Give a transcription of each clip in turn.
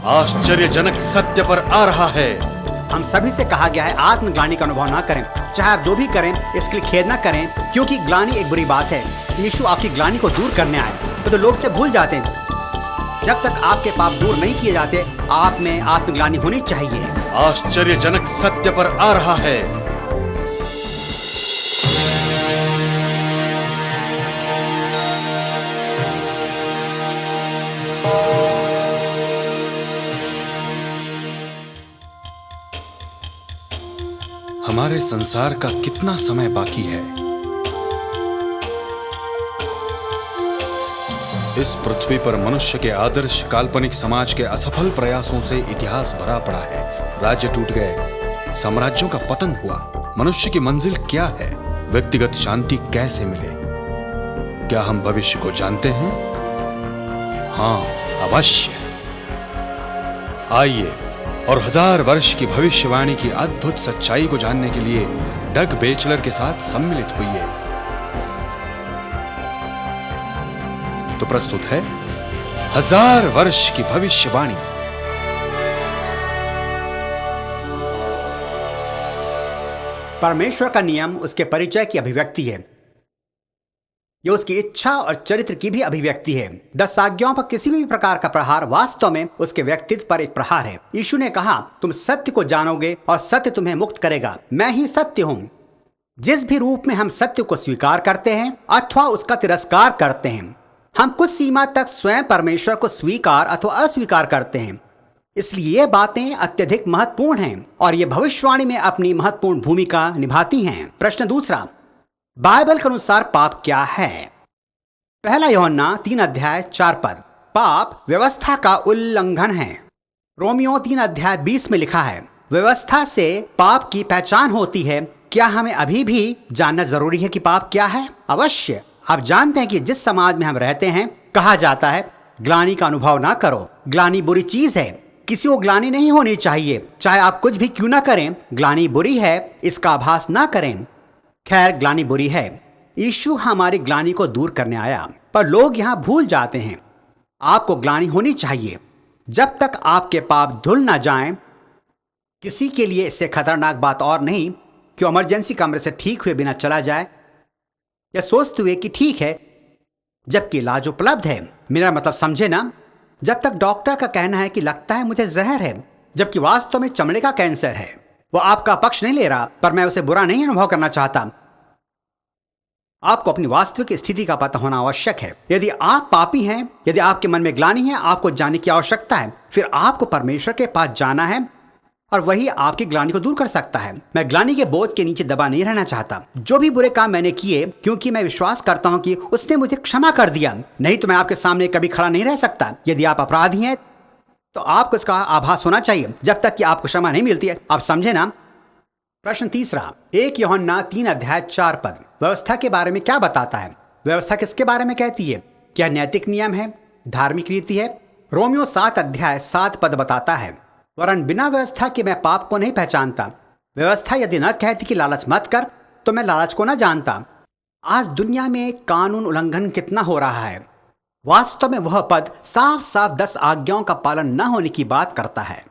आश्चर्यजनक सत्य पर आ रहा है। हम सभी से कहा गया है आत्मग्लानि का अनुभव ना करें, चाहे आप जो भी करें इसके लिए खेद ना करें, क्योंकि ग्लानि एक बुरी बात है। यीशु आपकी ग्लानि को दूर करने आए, तो लोग से भूल जाते हैं। जब तक आपके पाप दूर नहीं किए जाते, आप में आत्मग्लानि होनी चाहिए। आश्चर्यजनक सत्य पर आ रहा है। हमारे संसार का कितना समय बाकी है? इस पृथ्वी पर मनुष्य के आदर्श काल्पनिक समाज के असफल प्रयासों से इतिहास भरा पड़ा है। राज्य टूट गए, साम्राज्यों का पतन हुआ। मनुष्य की मंजिल क्या है? व्यक्तिगत शांति कैसे मिले? क्या हम भविष्य को जानते हैं? हाँ, अवश्य। आइए और 1000 वर्ष की भविष्यवाणी की अद्भुत सच्चाई को जानने के लिए डग बेचलर के साथ सम्मिलित होइए। तो प्रस्तुत है 1000 वर्ष की भविष्यवाणी। परमेश्वर का नियम उसके परिचय की अभिव्यक्ति है। यह उसकी इच्छा और चरित्र की भी अभिव्यक्ति है। 10 आज्ञाओं पर किसी भी प्रकार का प्रहार वास्तव में उसके व्यक्तित्व पर एक प्रहार है। यीशु ने कहा, तुम सत्य को जानोगे और सत्य तुम्हें मुक्त करेगा। मैं ही सत्य हूं। जिस भी रूप में हम सत्य को स्वीकार करते हैं अथवा उसका तिरस्कार करते हैं, हम कुछ सीमा तक स्वयं परमेश्वर को स्वीकार अथवा अस्वीकार करते हैं। इसलिए ये बातें अत्यधिक महत्वपूर्ण हैं और ये भविष्यवाणी में अपनी महत्वपूर्ण भूमिका निभाती हैं। प्रश्न दूसरा, बाइबल के अनुसार पाप क्या है? पहला यूहन्ना 3:4 पाप व्यवस्था का उल्लंघन है। रोमियो 3:20 में लिखा है, व्यवस्था से पाप की पहचान होती है। क्या हमें अभी भी जानना जरूरी है कि पाप क्या है? अवश्य। आप जानते हैं कि जिस समाज में हम रहते हैं कहा जाता है ग्लानि का अनुभव ना करो। ग्लानि बुरी चीज है। किसी को ग्लानि नहीं होनी चाहिए, चाहे आप कुछ भी क्यों ना करें। ग्लानि बुरी है, इसका आभास ना करें। खैर, ग्लानि बुरी है। यीशु हमारी ग्लानि को दूर करने आया, पर लोग यहां भूल जाते हैं। आपको ग्लानि होनी चाहिए जब तक आपके पाप धुल ना जाएं। किसी के लिए इससे खतरनाक बात और नहीं कि इमरजेंसी कमरे से ठीक हुए बिना चला जाए या सोचते हुए कि ठीक है जबकि इलाज उपलब्ध है। मेरा मतलब समझे ना, जब तक डॉक्टर का कहना है कि लगता है मुझे जहर है, जबकि वास्तव में चमड़े का कैंसर है। वो आपका पक्ष नहीं ले रहा, पर मैं उसे बुरा नहीं अनुभव करना चाहता। आपको अपनी वास्तविक स्थिति का पता होना आवश्यक है। यदि आप पापी हैं, यदि आपके मन में ग्लानि है, आपको जानने की आवश्यकता है। फिर आपको परमेश्वर के पास जाना है और वही आपकी ग्लानि को दूर कर सकता है। मैं ग्लानि के बोझ के नीचे दबा नहीं रहना चाहता। जो भी बुरे काम मैंने किए, क्योंकि मैं विश्वास करता हूं कि उसने मुझे क्षमा कर दिया, नहीं तो मैं आपके सामने कभी खड़ा नहीं रह सकता। यदि आप अपराधी हैं तो आपको इसका आभास होना चाहिए जब तक कि आपको क्षमा नहीं मिलती है। आप समझे ना? प्रश्न तीसरा, 1 यूहन्ना 3:4 व्यवस्था के बारे में क्या बताता है? व्यवस्था किसके बारे में कहती है? क्या नैतिक नियम है, धार्मिक रीति है? रोमियो 7:7 बताता है, वरन बिना व्यवस्था के मैं पाप को नहीं पहचानता। व्यवस्था यदि न कहती कि लालच मत कर, तो मैं लालच को न जानता। आज दुनिया में कानून उल्लंघन कितना हो रहा है। वास्तव में वह पद साफ साफ 10 आज्ञाओं का पालन न होने की बात करता है।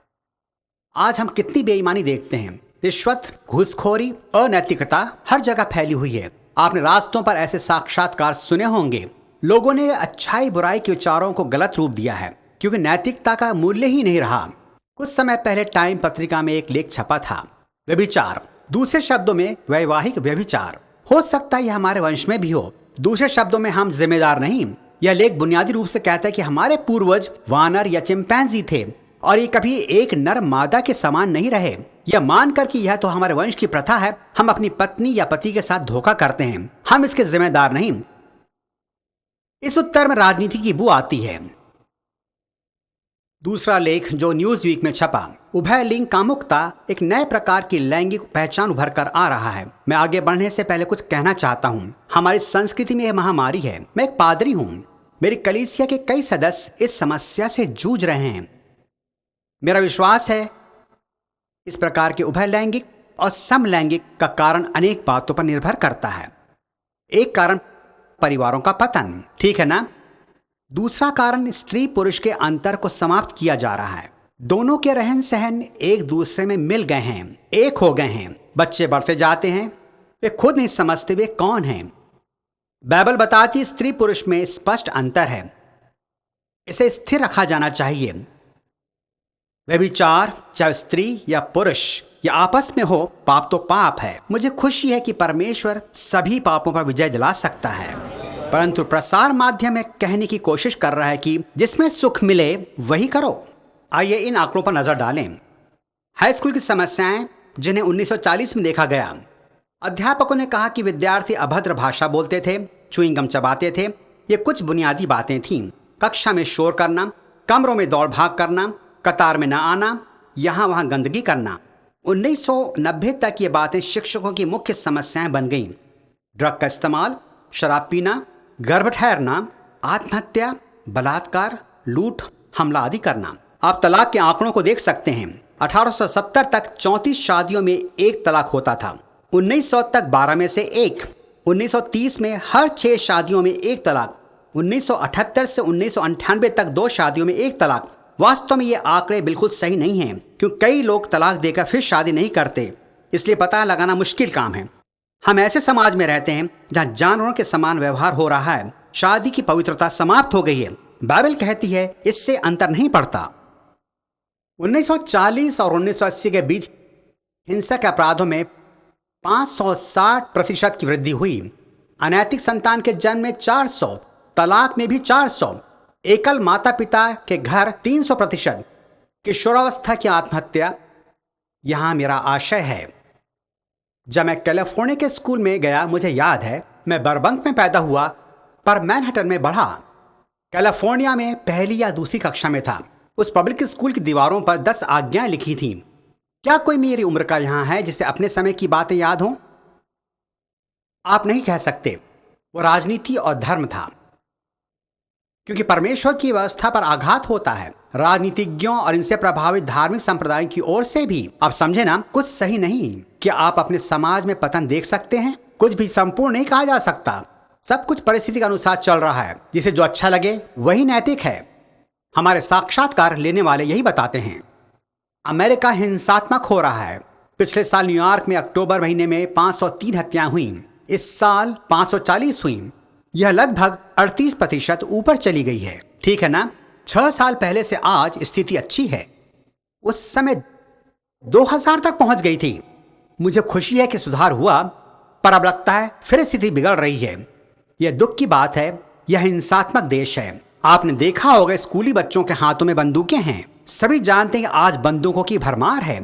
आज हम कितनी बेईमानी देखते हैं। रिश्वत, घूसखोरी, अनैतिकता हर जगह फैली हुई है। आपने रास्तों पर ऐसे साक्षात्कार सुने होंगे। लोगों ने अच्छाई बुराई के विचारों को गलत रूप दिया है क्योंकि नैतिकता का मूल्य ही नहीं रहा। कुछ समय पहले टाइम पत्रिका में एक लेख छपा था, व्यभिचार, दूसरे शब्दों में वैवाहिक व्यभिचार। हो सकता है यह हमारे वंश में भी हो। दूसरे शब्दों में हम जिम्मेदार नहीं। यह लेख बुनियादी रूप से कहता है कि हमारे पूर्वज वानर या चिंपैंजी थे और ये कभी एक नर मादा के समान नहीं रहे। यह मानकर कि यह तो हमारे वंश की प्रथा है, हम अपनी पत्नी या पति के साथ धोखा करते हैं, हम इसके जिम्मेदार नहीं। इस उत्तर में राजनीति की बू आती है। दूसरा लेख जो न्यूज वीक में छपा, उभय लिंग कामुकता एक नए प्रकार की लैंगिक पहचान उभर कर आ रहा है। मैं आगे बढ़ने से पहले कुछ कहना चाहता हूँ। हमारी संस्कृति में यह महामारी है। मैं एक पादरी हूँ। मेरी कलीसिया के कई सदस्य इस समस्या से जूझ रहे हैं। मेरा विश्वास है इस प्रकार के उभय लैंगिक और समलैंगिक का कारण अनेक बातों पर निर्भर करता है। एक कारण परिवारों का पतन, ठीक है ना? दूसरा कारण स्त्री पुरुष के अंतर को समाप्त किया जा रहा है। दोनों के रहन सहन एक दूसरे में मिल गए हैं, एक हो गए हैं। बच्चे बढ़ते जाते हैं, वे खुद नहीं समझते वे कौन हैं। बाइबल बताती स्त्री पुरुष में स्पष्ट अंतर है, इसे स्थिर रखा जाना चाहिए। व्यभिचार चाहे स्त्री या पुरुष या आपस में हो, पाप तो पाप है। मुझे खुशी है कि परमेश्वर सभी पापों पर विजय दिला सकता है, परंतु प्रसार माध्यम में कहने की कोशिश कर रहा है कि जिसमें सुख मिले वही करो। आइए इन आंकड़ों पर नजर डालें। हाई स्कूल की समस्याएं जिन्हें 1940 में देखा गया। अध्यापकों ने कहा कि विद्यार्थी अभद्र भाषा बोलते थे, च्युइंगम चबाते थे। ये कुछ बुनियादी बातें थीं। कक्षा में शोर करना, कमरों में दौड़ भाग करना, कतार में न आना, यहाँ वहाँ गंदगी करना। 1990 तक ये बातें शिक्षकों की मुख्य समस्याएं बन गईं। ड्रग का इस्तेमाल, शराब पीना, गर्भ ठहरना, आत्महत्या, बलात्कार, लूट, हमला आदि करना। आप तलाक के आंकड़ों को देख सकते हैं। 1870 तक 34 शादियों में एक तलाक होता था। 1900 तक 12 में से एक। 1930 में हर 6 शादियों में एक तलाक। 1978 से 1998 तक 2 शादियों में एक तलाक। वास्तव में ये आंकड़े बिल्कुल सही नहीं हैं, क्योंकि कई लोग तलाक देकर फिर शादी नहीं करते, इसलिए पता लगाना मुश्किल काम है। हम ऐसे समाज में रहते हैं जहां जानवरों के समान व्यवहार हो रहा है। शादी की पवित्रता समाप्त हो गई है। बाइबल कहती है इससे अंतर नहीं पड़ता। 1940 और 1980 के बीच हिंसा के अपराधों में 560% की वृद्धि हुई। अनैतिक संतान के जन्म में 400, तलाक में भी 400, एकल माता पिता के घर 300%, किशोरावस्था की आत्महत्या। यहां मेरा आशय है, जब मैं कैलिफोर्निया के स्कूल में गया, मुझे याद है मैं बरबंक में पैदा हुआ पर मैनहट्टन में बढ़ा। कैलिफोर्निया में पहली या दूसरी कक्षा में था। उस पब्लिक स्कूल की दीवारों पर 10 आज्ञाएं लिखी थीं। क्या कोई मेरी उम्र का यहां है जिसे अपने समय की बातें याद हों? आप नहीं कह सकते। वो राजनीति और धर्म था, क्योंकि परमेश्वर की व्यवस्था पर आघात होता है। राजनीतिज्ञों और इनसे प्रभावित धार्मिक संप्रदायों की ओर से भी। आप समझे ना, कुछ सही नहीं। क्या आप अपने समाज में पतन देख सकते हैं? कुछ भी संपूर्ण नहीं कहा जा सकता। सब कुछ परिस्थिति के अनुसार चल रहा है। जिसे जो अच्छा लगे वही नैतिक है। हमारे साक्षात्कार लेने वाले यही बताते हैं। अमेरिका हिंसात्मक हो रहा है। पिछले साल न्यूयॉर्क में अक्टूबर महीने में 503 हत्याएं हुई। इस साल 540 हुई। यह लगभग 38% ऊपर चली गई है। ठीक है ना? 6 साल पहले से आज स्थिति अच्छी है। उस समय 2000 तक पहुंच गई थी। मुझे खुशी है कि सुधार हुआ, पर अब लगता है फिर स्थिति बिगड़ रही है। यह दुख की बात है। यह हिंसात्मक देश है। आपने देखा होगा स्कूली बच्चों के हाथों में बंदूकें हैं। सभी जानते हैं कि आज बंदूकों की भरमार है।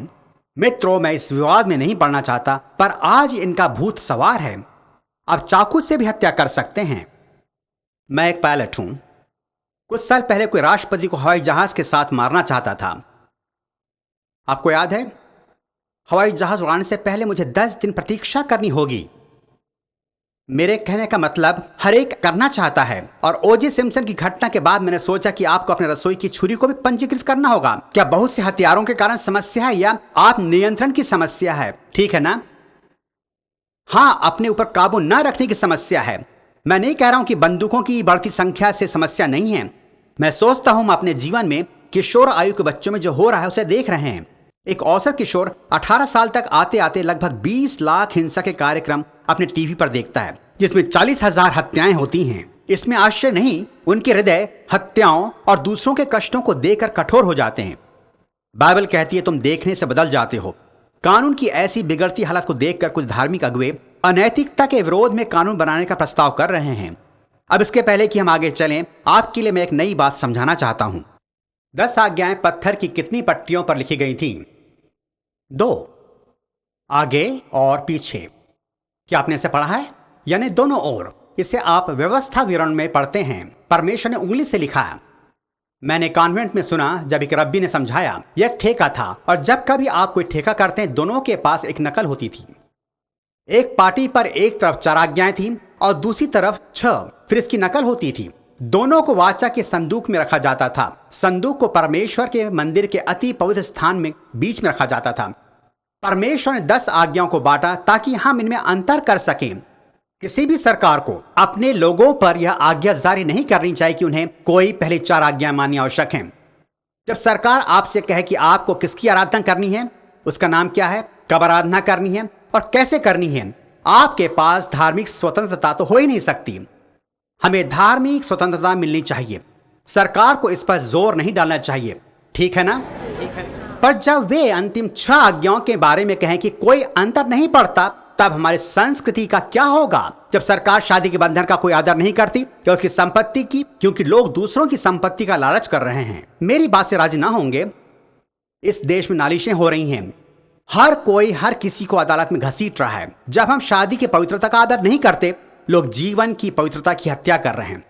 मित्रों, मैं इस विवाद में नहीं पड़ना चाहता, पर आज इनका भूत सवार है। आप चाकू से भी हत्या कर सकते हैं। मैं एक पायलट हूं। कुछ साल पहले कोई राष्ट्रपति को हवाई जहाज के साथ मारना चाहता था। आपको याद है? हवाई जहाज उड़ाने से पहले मुझे 10 दिन प्रतीक्षा करनी होगी। मेरे कहने का मतलब हर एक करना चाहता है। और ओजे सिम्पसन की घटना के बाद मैंने सोचा कि आपको अपने रसोई की छुरी को भी पंजीकृत करना होगा। क्या बहुत से हथियारों के कारण समस्या है या आप नियंत्रण की समस्या है? ठीक है ना? हाँ, अपने ऊपर काबू न रखने की समस्या है। मैं नहीं कह रहा हूं कि बंदूकों की बढ़ती संख्या से समस्या नहीं है। मैं सोचता हूं हम अपने जीवन में किशोर आयु के बच्चों में जो हो रहा है उसे देख रहे हैं। एक औसत किशोर 18 साल तक आते आते लगभग 20 लाख हिंसा के कार्यक्रम अपने टीवी पर देखता है, जिसमें 40,000 हत्याएं होती हैं। इसमें आश्चर्य नहीं, उनके हृदय हत्याओं और दूसरों के कष्टों को देखकर कठोर हो जाते हैं। बाइबल कहती है तुम देखने से बदल जाते हो। कानून की ऐसी बिगड़ती हालत को देखकर कुछ धार्मिक अगुवे अनैतिकता के विरोध में कानून बनाने का प्रस्ताव कर रहे हैं। अब इसके पहले कि हम आगे चलें, आपके लिए मैं एक नई बात समझाना चाहता हूं। 10 आज्ञाएं पत्थर की कितनी पट्टियों पर लिखी गई थी? 2, आगे और पीछे। क्या आपने इसे पढ़ा है? यानी दोनों ओर। इसे आप व्यवस्था विवरण में पढ़ते हैं। परमेश्वर ने उंगली से लिखा है। मैंने कॉन्वेंट में सुना जब एक रब्बी ने समझाया यह ठेका था, और जब कभी आप कोई ठेका करते हैं दोनों के पास एक नकल होती थी। एक पार्टी पर एक तरफ 4 आज्ञाएं थी और दूसरी तरफ 6, फिर इसकी नकल होती थी। दोनों को वाचा के संदूक में रखा जाता था। संदूक को परमेश्वर के मंदिर के अति पवित्र स्थान में बीच में रखा जाता था। परमेश्वर ने 10 आज्ञाओं को बांटा ताकि हम इनमें अंतर कर सकें। किसी भी सरकार को अपने लोगों पर यह आज्ञा जारी नहीं करनी चाहिए कि उन्हें कोई पहले 4 आज्ञाएं माननी आवश्यक हैं। जब सरकार आपसे कहे कि आपको किसकी आराधना करनी है, उसका नाम क्या है, कब आराधना करनी है और कैसे करनी है, आपके पास धार्मिक स्वतंत्रता तो हो ही नहीं सकती। हमें धार्मिक स्वतंत्रता मिलनी चाहिए। सरकार को इस पर जोर नहीं डालना चाहिए, ठीक है ना? पर जब वे अंतिम 6 आज्ञाओं के बारे में कहें कि कोई अंतर नहीं पड़ता, तब हमारी संस्कृति का क्या होगा? जब सरकार शादी के बंधन का कोई आदर नहीं करती या उसकी संपत्ति की, क्योंकि लोग दूसरों की संपत्ति का लालच कर रहे हैं। मेरी बात से राजी ना होंगे। इस देश में नालिशें हो रही हैं। हर कोई हर किसी को अदालत में घसीट रहा है। जब हम शादी की पवित्रता का आदर नहीं करते, लोग जीवन की पवित्रता की हत्या कर रहे हैं।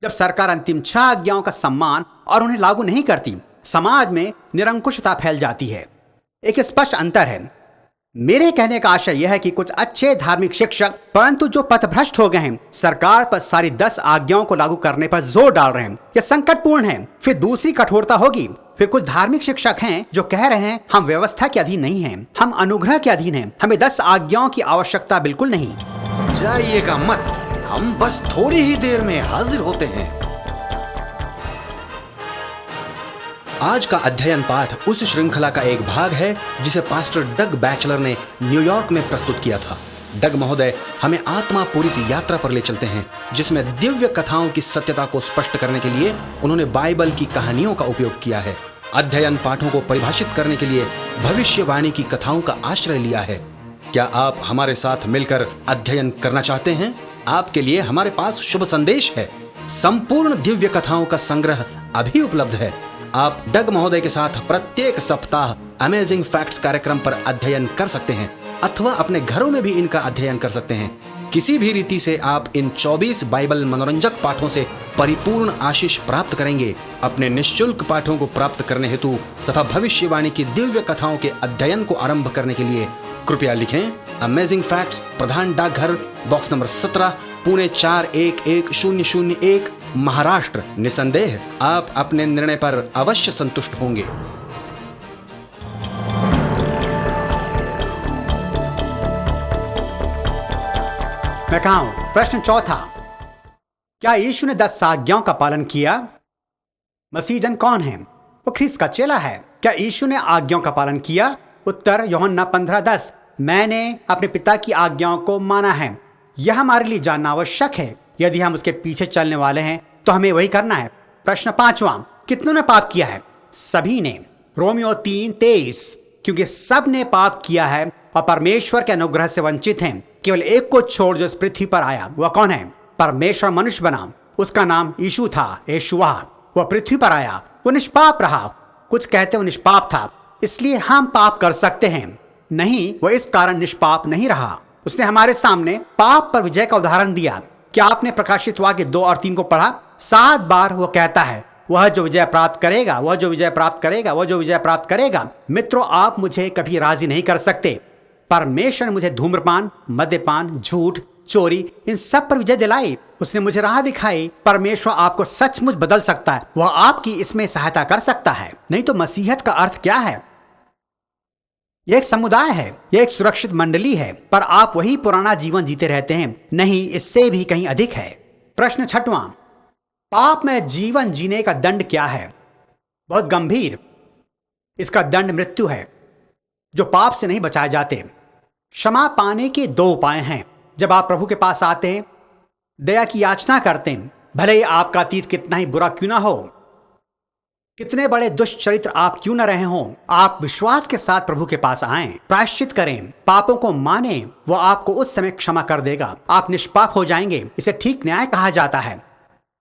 जब सरकार अंतिम 6 आज्ञाओं का सम्मान और उन्हें लागू नहीं करती, समाज में निरंकुशता फैल जाती है। एक स्पष्ट अंतर है। मेरे कहने का आशय यह है कि कुछ अच्छे धार्मिक शिक्षक, परंतु जो पथभ्रष्ट हो गए हैं, सरकार पर सारी 10 आज्ञाओं को लागू करने पर जोर डाल रहे हैं। यह संकटपूर्ण है। फिर दूसरी कठोरता होगी। फिर कुछ धार्मिक शिक्षक हैं जो कह रहे हैं हम व्यवस्था के अधीन नहीं हैं, हम अनुग्रह के अधीन हैं, हमें 10 आज्ञाओं की आवश्यकता बिल्कुल नहीं। जाइएगा मत, हम बस थोड़ी ही देर में हाजिर होते हैं। आज का अध्ययन पाठ उस श्रृंखला का एक भाग है जिसे पास्टर डग बैचलर ने न्यूयॉर्क में प्रस्तुत किया था। डग महोदय हमें आत्मा पूरित यात्रा पर ले चलते हैं, जिसमें दिव्य कथाओं की सत्यता को स्पष्ट करने के लिए उन्होंने बाइबल की कहानियों का उपयोग किया है। अध्ययन पाठों को परिभाषित करने के लिए भविष्यवाणी की कथाओं का आश्रय लिया है। क्या आप हमारे साथ मिलकर अध्ययन करना चाहते हैं? आपके लिए हमारे पास शुभ संदेश है। संपूर्ण दिव्य कथाओं का संग्रह अभी उपलब्ध है। आप डग महोदय के साथ प्रत्येक सप्ताह अमेजिंग फैक्ट्स कार्यक्रम पर अध्ययन कर सकते हैं अथवा अपने घरों में भी इनका अध्ययन कर सकते हैं। किसी भी रीति से आप इन 24 बाइबल मनोरंजक पाठों से परिपूर्ण आशीष प्राप्त करेंगे। अपने निःशुल्क पाठों को प्राप्त करने हेतु तथा भविष्यवाणी की दिव्य कथाओं के अध्ययन को आरंभ करने के लिए कृपया लिखें अमेजिंग फैक्ट्स, प्रधान डाकघर, बॉक्स नंबर 17, पुणे 411001, महाराष्ट्र। निसंदेह आप अपने निर्णय पर अवश्य संतुष्ट होंगे। मैं कहा हूं। प्रश्न चौथा, क्या यीशु ने 10 आज्ञाओं का पालन किया? मसीह जन कौन है? वो ख्रिस्त का चेला है। क्या यीशु ने आज्ञाओं का पालन किया? उत्तर यूहन्ना 15:10, मैंने अपने पिता की आज्ञाओं को माना है। यह हमारे लिए जानना आवश्यक है। यदि हम उसके पीछे चलने वाले हैं तो हमें वही करना है। प्रश्न 5वां, कितनों ने पाप किया है? सभी ने। रोमियो 3:23, क्योंकि सब ने पाप किया है और परमेश्वर के अनुग्रह से वंचित हैं। केवल एक को छोड़ जो इस पृथ्वी पर आया, वह कौन है? परमेश्वर मनुष्य बना, उसका नाम यीशु था, यशुआ। वह पृथ्वी पर आया, वो निष्पाप रहा। कुछ कहते वो निष्पाप था इसलिए हम पाप कर सकते हैं। नहीं, वो इस कारण निष्पाप नहीं रहा। उसने हमारे सामने पाप पर विजय का उदाहरण दिया। क्या आपने प्रकाशित वाक्य 2 और 3 को पढ़ा? 7 बार वो कहता है, वह जो विजय प्राप्त करेगा, वह जो विजय प्राप्त करेगा, वह जो विजय प्राप्त करेगा। मित्रों, आप मुझे कभी राजी नहीं कर सकते। परमेश्वर ने मुझे धूम्रपान, मद्यपान, झूठ, चोरी, इन सब पर विजय दिलाई। उसने मुझे राह दिखाई। परमेश्वर आपको सचमुच बदल सकता है। वह आपकी इसमें सहायता कर सकता है। नहीं तो मसीहत का अर्थ क्या है? यह एक समुदाय है, यह एक सुरक्षित मंडली है, पर आप वही पुराना जीवन जीते रहते हैं। नहीं, इससे भी कहीं अधिक है। प्रश्न 6वां, पाप में जीवन जीने का दंड क्या है? बहुत गंभीर। इसका दंड मृत्यु है। जो पाप से नहीं बचाए जाते। क्षमा पाने के 2 उपाय हैं। जब आप प्रभु के पास आते हैं, दया की याचना करते हैं, भले ही आपका अतीत कितना ही बुरा क्यों ना हो, कितने बड़े दुष्ट चरित्र आप क्यों न रहे हों, आप विश्वास के साथ प्रभु के पास आएं, प्रायश्चित करें, पापों को मानें, वो आपको उस समय क्षमा कर देगा। आप निष्पाप हो जाएंगे। इसे ठीक न्याय कहा जाता है।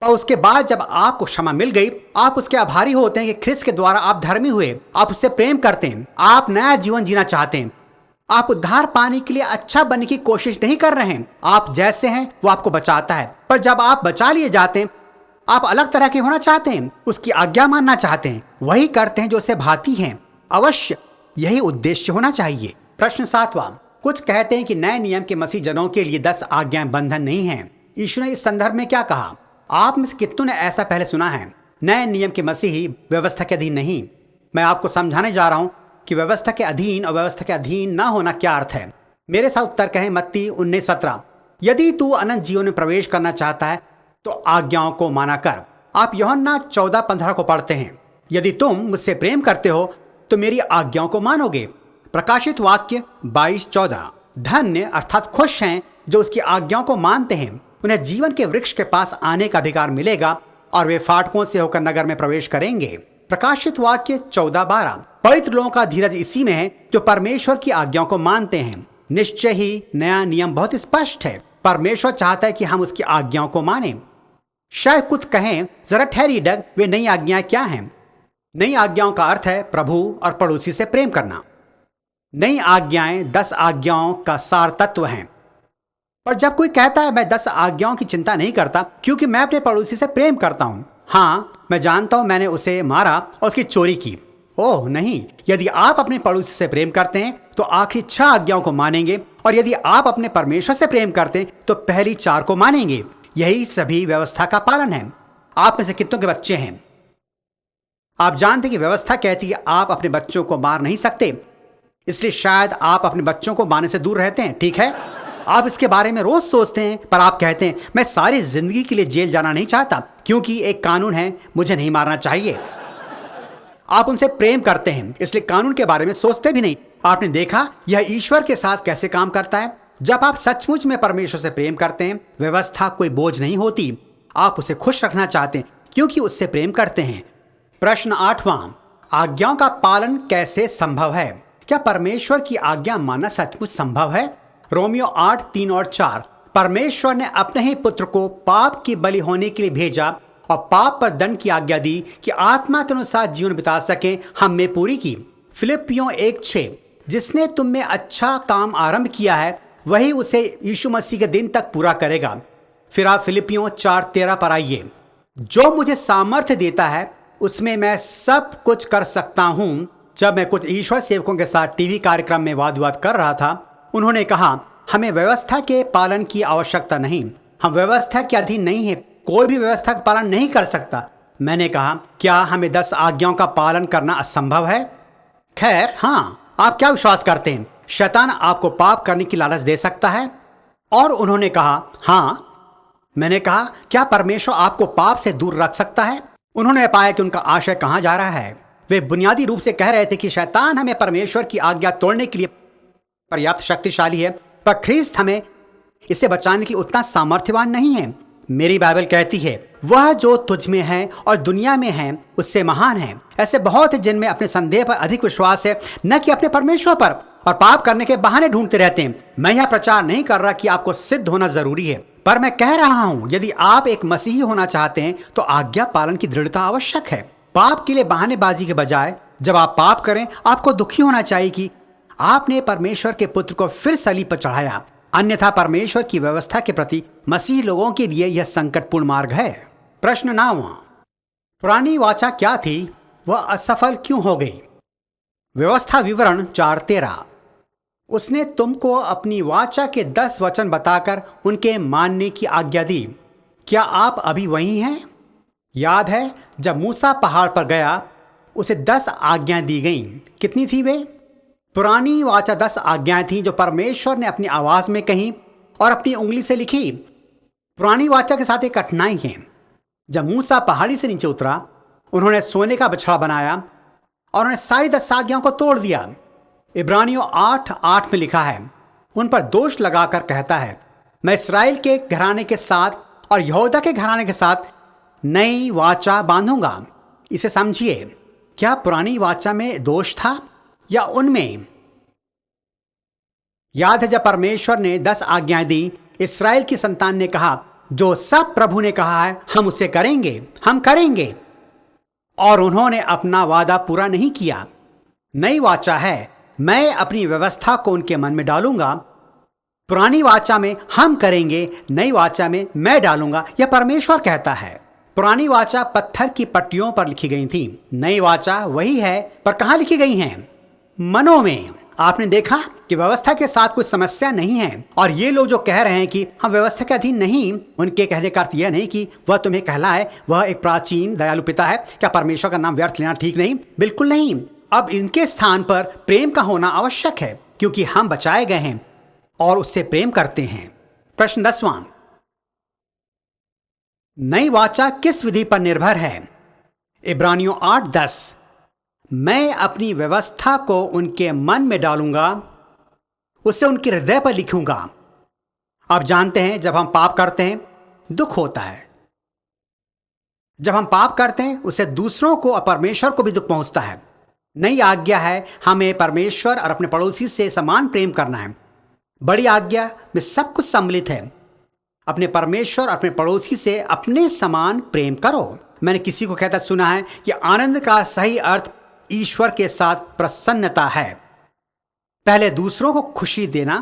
और उसके बाद जब आपको क्षमा मिल गई, आप उसके आभारी होते हैं कि ख्रिस्त के द्वारा आप धर्मी हुए। आप उससे प्रेम करते हैं। आप नया जीवन जीना चाहते हैं। आप उद्धार पाने के लिए अच्छा बनने की कोशिश नहीं कर रहे हैं। आप जैसे हैं वो आपको बचाता है। पर जब आप बचा लिए जाते हैं, आप अलग तरह के होना चाहते हैं, उसकी आज्ञा मानना चाहते हैं, वही करते हैं जो उसे भाती हैं। अवश्य यही उद्देश्य होना चाहिए। प्रश्न 7वां, कुछ कहते हैं कि नए नियम के मसीह जनों के लिए 10 आज्ञाएं बंधन नहीं है। यीशु ने इस संदर्भ में क्या कहा? आप में से कितनों ने ऐसा पहले सुना है? नए नियम के मसीही व्यवस्था के अधीन नहीं। मैं आपको समझाने जा रहा हूं कि व्यवस्था के अधीन और व्यवस्था के अधीन ना होना क्या अर्थ है। मेरे साथ उत्तर कहें मत्ती 19:17, यदि तू अनंत जीवन में प्रवेश करना चाहता है तो आज्ञाओं को माना कर। आप यूहन्ना 14:15 को पढ़ते हैं। यदि तुम मुझसे प्रेम करते हो तो मेरी आज्ञाओं को मानोगे। प्रकाशित वाक्य 22:14। धन्य अर्थात खुश हैं जो उसकी आज्ञाओं को मानते हैं, उन्हें जीवन के वृक्ष के पास आने का अधिकार मिलेगा और वे फाटकों से होकर नगर में प्रवेश करेंगे। प्रकाशित वाक्य 14:12। पवित्र लोगों का धीरज इसी में है जो परमेश्वर की आज्ञाओं को मानते हैं। निश्चय ही नया नियम बहुत स्पष्ट है। परमेश्वर चाहता है कि हम उसकी आज्ञाओं को मानें। शायद कुछ कहें, जरा ठहरी डग, वे नई आज्ञाएं क्या हैं? नई आज्ञाओं का अर्थ है प्रभु और पड़ोसी से प्रेम करना। नई आज्ञाएं 10 आज्ञाओं का सार तत्व हैं। पर जब कोई कहता है मैं 10 आज्ञाओं की चिंता नहीं करता क्योंकि मैं अपने पड़ोसी से प्रेम करता हूं, हाँ मैं जानता हूं मैंने उसे मारा और उसकी चोरी की। ओह नहीं, यदि आप अपने पड़ोसी से प्रेम करते हैं तो आखिरी 6 आज्ञाओं को मानेंगे, और यदि आप अपने परमेश्वर से प्रेम करते हैं तो पहली 4 को मानेंगे। यही सभी व्यवस्था का पालन है। आप में से कितनों के बच्चे हैं? आप जानते कि व्यवस्था कहती है आप अपने बच्चों को मार नहीं सकते, इसलिए शायद आप अपने बच्चों को मारने से दूर रहते हैं। ठीक है, आप इसके बारे में रोज सोचते हैं, पर आप कहते हैं मैं सारी जिंदगी के लिए जेल जाना नहीं चाहता क्योंकि एक कानून है, मुझे नहीं मारना चाहिए। आप उनसे प्रेम करते हैं, इसलिए कानून के बारे में सोचते भी नहीं। आपने देखा यह ईश्वर के साथ कैसे काम करता है। जब आप सचमुच में परमेश्वर से प्रेम करते हैं, व्यवस्था कोई बोझ नहीं होती। आप उसे खुश रखना चाहते हैं क्योंकि उससे प्रेम करते हैं। प्रश्न 8वां, आज्ञाओं का पालन कैसे संभव है? क्या परमेश्वर की आज्ञा मानना सचमुच संभव है? रोमियो 8:3 और 4। परमेश्वर ने अपने ही पुत्र को पाप की बलि होने के लिए भेजा और पाप पर दंड की आज्ञा दी कि आत्मा के अनुसार जीवन बिता सके, हम में पूरी की। फिलिपियों 1:6। जिसने तुम में अच्छा काम आरंभ किया है वही उसे यीशु मसीह के दिन तक पूरा करेगा। फिर आप फिलिपियों 4:13 पर आइए। जो मुझे सामर्थ्य देता है उसमें मैं सब कुछ कर सकता हूं। जब मैं कुछ ईश्वर सेवकों के साथ टीवी कार्यक्रम में वाद विवाद कर रहा था, उन्होंने कहा हमें व्यवस्था के पालन की आवश्यकता नहीं, हम व्यवस्था के अधीन नहीं है, कोई भी व्यवस्था का पालन नहीं कर सकता। मैंने कहा क्या हमें 10 आज्ञाओं का पालन करना असंभव है? खैर हाँ, आप क्या विश्वास करते हैं शैतान आपको पाप करने की लालच दे सकता है? और उन्होंने कहा हाँ। मैंने कहा क्या परमेश्वर आपको पाप से दूर रख सकता है? उन्होंने पाया कि उनका आशय कहां जा रहा है। वे बुनियादी रूप से कह रहे थे कि शैतान हमें परमेश्वर की आज्ञा तोड़ने के लिए पर्याप्त शक्तिशाली है, पर ख्रीस्त हमें इसे बचाने के लिए उतना सामर्थ्यवान नहीं है। मेरी बाइबल कहती है वह जो तुझ में है और दुनिया में है उससे महान है। ऐसे बहुत हैं जिनमें अपने संदेह पर अधिक विश्वास है, न कि अपने परमेश्वर पर, और पाप करने के बहाने ढूंढते रहते हैं। मैं यह प्रचार नहीं कर रहा कि आपको सिद्ध होना जरूरी है, पर मैं कह रहा हूं यदि आप एक मसीही होना चाहते हैं तो आज्ञा पालन की दृढ़ता आवश्यक है। पाप के लिए बहानेबाजी के बजाय जब आप पाप करें आपको दुखी होना चाहिए कि आपने परमेश्वर के पुत्र को फिर सलीब पर चढ़ाया, अन्यथा परमेश्वर की व्यवस्था के प्रति मसीही लोगों के लिए यह संकटपूर्ण मार्ग है। प्रश्न 9, पुरानी वाचा क्या थी, वह असफल क्यों हो गई? व्यवस्था विवरण 4:13। उसने तुमको अपनी वाचा के 10 वचन बताकर उनके मानने की आज्ञा दी। क्या आप अभी वही हैं? याद है जब मूसा पहाड़ पर गया उसे 10 आज्ञाएं दी गईं। कितनी थी वे? पुरानी वाचा 10 आज्ञाएं थीं जो परमेश्वर ने अपनी आवाज में कही और अपनी उंगली से लिखी। पुरानी वाचा के साथ एक कठिनाई है। जब मूसा पहाड़ी से नीचे उतरा, उन्होंने सोने का बछड़ा बनाया और उन्होंने सारी 10 आज्ञाओं को तोड़ दिया। इब्रानियों 8:8 में लिखा है, उन पर दोष लगाकर कहता है मैं इस्राएल के घराने के साथ और यहूदा के घराने के साथ नई वाचा बांधूंगा। इसे समझिए, क्या पुरानी वाचा में दोष था या उनमें? याद है जब परमेश्वर ने 10 आज्ञाएं दी, इस्राएल की संतान ने कहा जो सब प्रभु ने कहा है हम उसे करेंगे, हम करेंगे, और उन्होंने अपना वादा पूरा नहीं किया। नई वाचा है मैं अपनी व्यवस्था को उनके मन में डालूंगा। पुरानी वाचा में हम करेंगे, नई वाचा में मैं डालूंगा, यह परमेश्वर कहता है। पुरानी वाचा पत्थर की पट्टियों पर लिखी गई थी, नई वाचा वही है, पर कहां लिखी गई हैं? मनों में। आपने देखा कि व्यवस्था के साथ कोई समस्या नहीं है, और ये लोग जो कह रहे हैं कि हम व्यवस्था के अधीन नहीं, उनके कहने का अर्थ यह नहीं कि वह तुम्हें कहलाए वह एक प्राचीन दयालु पिता है। क्या परमेश्वर का नाम व्यर्थ लेना ठीक नहीं? बिल्कुल नहीं। अब इनके स्थान पर प्रेम का होना आवश्यक है, क्योंकि हम बचाए गए हैं और उससे प्रेम करते हैं। प्रश्न 10वां, नई वाचा किस विधि पर निर्भर है? इब्रानियों 8:10, मैं अपनी व्यवस्था को उनके मन में डालूंगा, उसे उनके हृदय पर लिखूंगा। आप जानते हैं जब हम पाप करते हैं दुख होता है। जब हम पाप करते हैं उससे दूसरों को और परमेश्वर को भी दुख पहुंचता है। नई आज्ञा है हमें परमेश्वर और अपने पड़ोसी से समान प्रेम करना है। बड़ी आज्ञा में सब कुछ सम्मिलित है। अपने परमेश्वर और अपने पड़ोसी से अपने समान प्रेम करो। मैंने किसी को कहता सुना है कि आनंद का सही अर्थ ईश्वर के साथ प्रसन्नता है। पहले दूसरों को खुशी देना,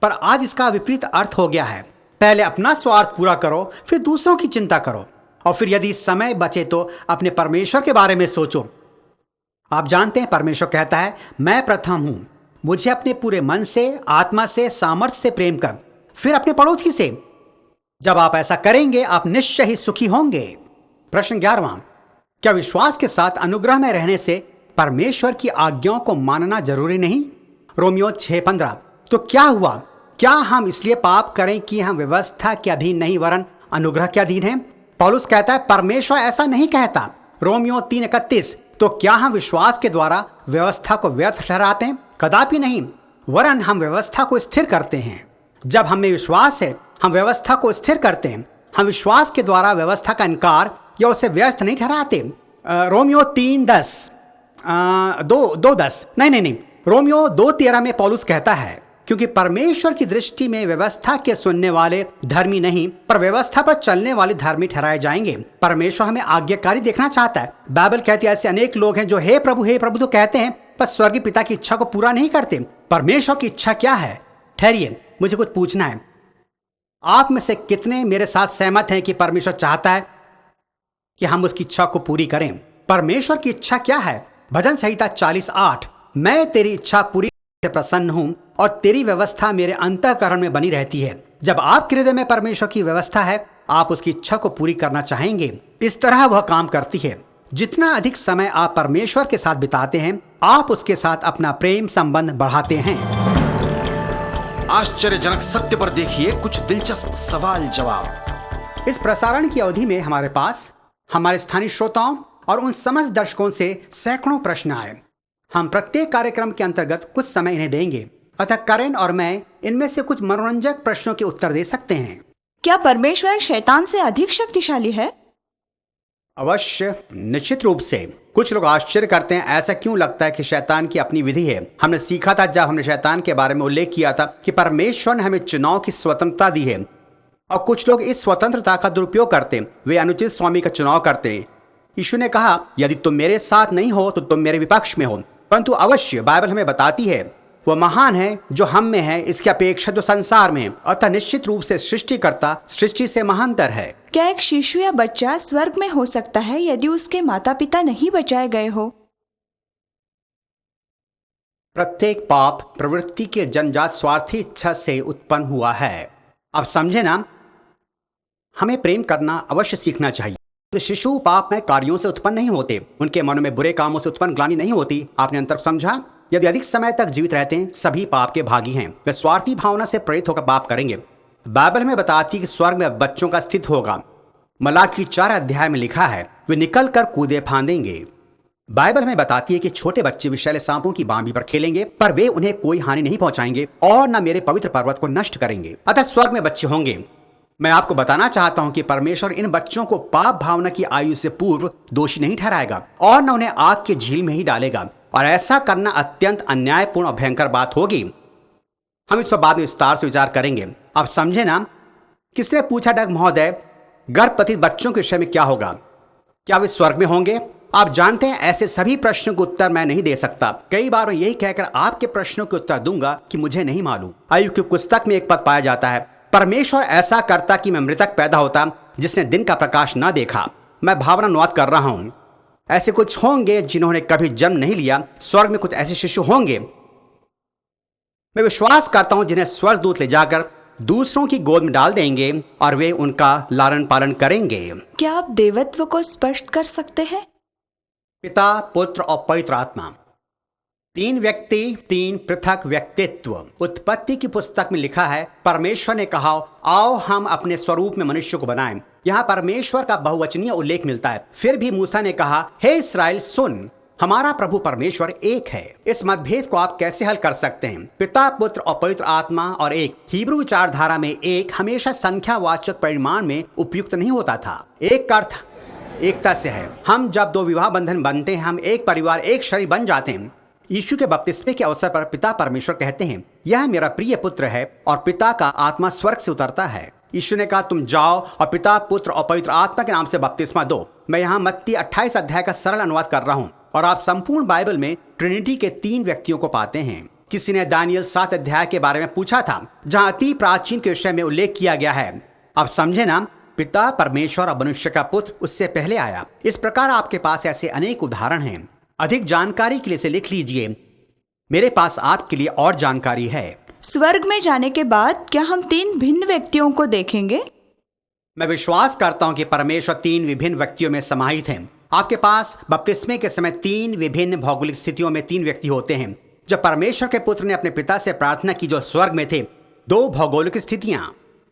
पर आज इसका विपरीत अर्थ हो गया है। पहले अपना स्वार्थ पूरा करो, फिर दूसरों की चिंता करो, और फिर यदि समय बचे तो अपने परमेश्वर के बारे में सोचो। आप जानते हैं परमेश्वर कहता है मैं प्रथम हूं, मुझे अपने पूरे मन से, आत्मा से, सामर्थ्य से प्रेम कर, फिर अपने पड़ोसी से। जब आप ऐसा करेंगे आप निश्चय ही सुखी होंगे। प्रश्न 11वां, क्या विश्वास के साथ अनुग्रह में रहने से परमेश्वर की आज्ञाओं को मानना जरूरी नहीं? रोमियो 6:15, तो क्या हुआ? क्या हम इसलिए पाप करें कि हम व्यवस्था के अधीन नहीं वरन अनुग्रह के अधीन हैं? पौलुस कहता है परमेश्वर ऐसा नहीं कहता। रोमियो 3:31, तो क्या हम विश्वास के द्वारा व्यवस्था को व्यर्थ ठहराते हैं? कदापि नहीं, वरन हम व्यवस्था को स्थिर करते हैं। जब हमें विश्वास है हम व्यवस्था को स्थिर करते हैं। हम विश्वास के द्वारा व्यवस्था का इनकार या उसे व्यर्थ नहीं ठहराते। रोमियो 3:10, 2:10, नहीं, रोमियो 2:13 में पौलुस कहता है क्योंकि परमेश्वर की दृष्टि में व्यवस्था के सुनने वाले धर्मी नहीं पर व्यवस्था पर चलने वाले धर्मी ठहराए जाएंगे। परमेश्वर हमें आज्ञाकारी देखना चाहता है। बाइबल कहती है ऐसे अनेक लोग हैं जो हे प्रभु तो कहते हैं पर स्वर्गीय पिता की इच्छा को पूरा नहीं करते। परमेश्वर की इच्छा क्या है? ठहरिए, मुझे कुछ पूछना है। आप में से कितने मेरे साथ सहमत हैं कि परमेश्वर चाहता है कि हम उसकी इच्छा को पूरी करें? परमेश्वर की इच्छा क्या है? भजन संहिता 40:8, मैं तेरी इच्छा पूरी से प्रसन्न हूं और तेरी व्यवस्था मेरे अंतःकरण में बनी रहती है। जब आपके हृदय में परमेश्वर की व्यवस्था है आप उसकी इच्छा को पूरी करना चाहेंगे। इस तरह वह काम करती है। जितना अधिक समय आप परमेश्वर के साथ बिताते हैं आप उसके साथ अपना प्रेम संबंध बढ़ाते हैं। आश्चर्यजनक सत्य पर देखिए कुछ दिलचस्प सवाल जवाब। इस प्रसारण की अवधि में हमारे पास हमारे स्थानीय श्रोताओं और उन समस्त दर्शकों से सैकड़ों प्रश्न आए। हम प्रत्येक कार्यक्रम के अंतर्गत कुछ समय इन्हें देंगे, अतः करेन और मैं इनमें से कुछ मनोरंजक प्रश्नों के उत्तर दे सकते हैं। क्या परमेश्वर शैतान से अधिक शक्तिशाली है? अवश्य, निश्चित रूप से। कुछ लोग आश्चर्य करते हैं ऐसा क्यों लगता है कि शैतान की अपनी विधि है। हमने सीखा था जब हमने शैतान के बारे में उल्लेख किया था कि परमेश्वर ने हमें चुनाव की स्वतंत्रता दी है और कुछ लोग इस स्वतंत्रता का दुरुपयोग करते हैं। वे अनुचित स्वामी का चुनाव करते हैं। यीशु ने कहा यदि तुम मेरे साथ नहीं हो तो तुम मेरे विपक्ष में हो। परंतु अवश्य बाइबल हमें बताती है वह महान है जो हम में है इसकी अपेक्षा जो संसार में है। अतः निश्चित रूप से सृष्टिकर्ता सृष्टि से महानतर है। क्या एक शिशु या बच्चा स्वर्ग में हो सकता है यदि उसके माता पिता नहीं बचाए गए हो? प्रत्येक पाप प्रवृत्ति के जन्मजात स्वार्थी इच्छा से उत्पन्न हुआ है। अब समझे ना, हमें प्रेम करना अवश्य सीखना चाहिए। शिशु पाप में कार्यों से उत्पन्न नहीं होते, उनके मनों में बुरे कामों से उत्पन्न ग्लानि नहीं होती। आपने अंतर समझा? यदि अधिक समय तक जीवित रहते हैं सभी पाप के भागी हैं। वे स्वार्थी भावना से प्रेरित होकर पाप करेंगे। बाइबल में बताती है कि स्वर्ग में बच्चों का स्थित होगा। मलाकी 4 में लिखा है वे निकल कर कूदे फांदेंगे। बाइबल में बताती है कि छोटे बच्चे विषैले सांपों की बांबी पर खेलेंगे पर वे उन्हें कोई हानि नहीं पहुंचाएंगे और न मेरे पवित्र पर्वत को नष्ट करेंगे। अतः स्वर्ग में बच्चे होंगे। मैं आपको बताना चाहता हूं कि परमेश्वर इन बच्चों को पाप भावना की आयु से पूर्व दोषी नहीं ठहराएगा और न उन्हें आग के झील में ही डालेगा। और ऐसा करना अत्यंत अन्यायपूर्ण और भयंकर बात होगी। हम इस पर बाद में विस्तार से विचार करेंगे। आप समझे ना? किसने पूछा डग महोदय गर्भवती बच्चों के विषय में क्या होगा? क्या वे स्वर्ग में होंगे? आप जानते हैं ऐसे सभी प्रश्नों के उत्तर मैं नहीं दे सकता। कई बार मैं यही कहकर आपके प्रश्नों के उत्तर दूंगा कि मुझे नहीं मालूम। आयु की पुस्तक में एक पद पाया जाता है परमेश्वर ऐसा करता कि मैं मृतक पैदा होता जिसने दिन का प्रकाश न देखा। मैं भावनानुवाद कर रहा हूं। ऐसे कुछ होंगे जिन्होंने कभी जन्म नहीं लिया। स्वर्ग में कुछ ऐसे शिशु होंगे मैं विश्वास करता हूं जिन्हें स्वर्गदूत ले जाकर दूसरों की गोद में डाल देंगे और वे उनका लालन पालन करेंगे। क्या आप देवत्व को स्पष्ट कर सकते हैं? पिता, पुत्र और पवित्र आत्मा। तीन व्यक्ति, तीन पृथक व्यक्तित्व। उत्पत्ति की पुस्तक में लिखा है, परमेश्वर ने कहा, आओ हम अपने स्वरूप में मनुष्य को बनाएं। यहाँ परमेश्वर का बहुवचनीय उल्लेख मिलता है। फिर भी मूसा ने कहा, हे इस्राएल सुन, हमारा प्रभु परमेश्वर एक है। इस मतभेद को आप कैसे हल कर सकते हैं? पिता, पुत्र और पवित्र आत्मा और एक। हिब्रू विचारधारा में एक हमेशा संख्यावाचक परिमाण में उपयुक्त नहीं होता था। एक का अर्थ एकता से है। हम जब दो विवाह बंधन बनते हैं, हम एक परिवार, एक शरीर बन जाते हैं। यीशु के बपतिस्मे के अवसर पर पिता परमेश्वर कहते हैं, यह मेरा प्रिय पुत्र है, और पिता का आत्मा स्वर्ग से उतरता है। यीशु ने कहा, तुम जाओ और पिता, पुत्र और पवित्र आत्मा के नाम से बपतिस्मा दो। मैं यहाँ मत्ती 28 अध्याय का सरल अनुवाद कर रहा हूँ, और आप संपूर्ण बाइबल में ट्रिनिटी के तीन व्यक्तियों को पाते हैं। किसी ने दानियल 7 अध्याय के बारे में पूछा था, जहाँ अति प्राचीन के विषय में उल्लेख किया गया है। अब समझे ना, पिता परमेश्वर और मनुष्य का पुत्र उससे पहले आया। इस प्रकार आपके पास ऐसे अनेक उदाहरण हैं। अधिक जानकारी के लिए इसे लिख लीजिए। मेरे पास आपके लिए और जानकारी है। स्वर्ग में जाने के बाद क्या हम तीन भिन्न व्यक्तियों को देखेंगे? मैं विश्वास करता हूं कि परमेश्वर तीन विभिन्न व्यक्तियों में समाहित हैं। आपके पास बपतिस्मे के समय तीन विभिन्न भौगोलिक स्थितियों में तीन व्यक्ति होते हैं। जब परमेश्वर के पुत्र ने अपने पिता से प्रार्थना की जो स्वर्ग में थे, दो भौगोलिक स्थितियां।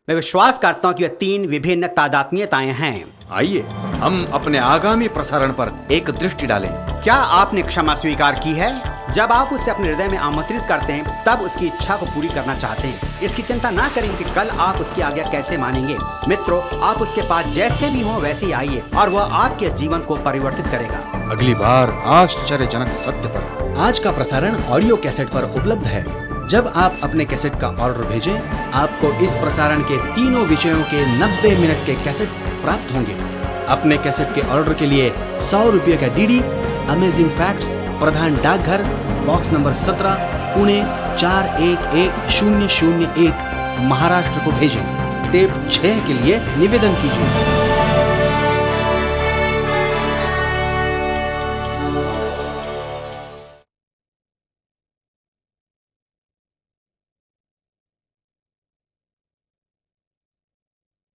मैं विश्वास करता हूं कि वे तीन विभिन्न तादात्म्यताएं हैं। आइए हम अपने आगामी प्रसारण पर एक दृष्टि डालें। क्या आपने क्षमा स्वीकार की है? जब आप उसे अपने हृदय में आमंत्रित करते हैं, तब उसकी इच्छा को पूरी करना चाहते हैं। इसकी चिंता ना करें कि कल आप उसकी आज्ञा कैसे मानेंगे। मित्रों, आप उसके पास जैसे भी हो वैसे ही आइए, और वह आपके जीवन को परिवर्तित करेगा। अगली बार आश्चर्यजनक सत्य पर। आज का प्रसारण ऑडियो कैसेट पर उपलब्ध है। जब आप अपने कैसेट का ऑर्डर भेजें, आपको इस प्रसारण के तीनों विषयों के 90 मिनट के कैसेट प्राप्त होंगे। अपने कैसेट के ऑर्डर के लिए 100 रुपये का डीडी अमेजिंग फैक्ट्स, प्रधान डाकघर, बॉक्स नंबर 17, पुणे 411001, महाराष्ट्र को भेजें। टेप 6 के लिए निवेदन कीजिए।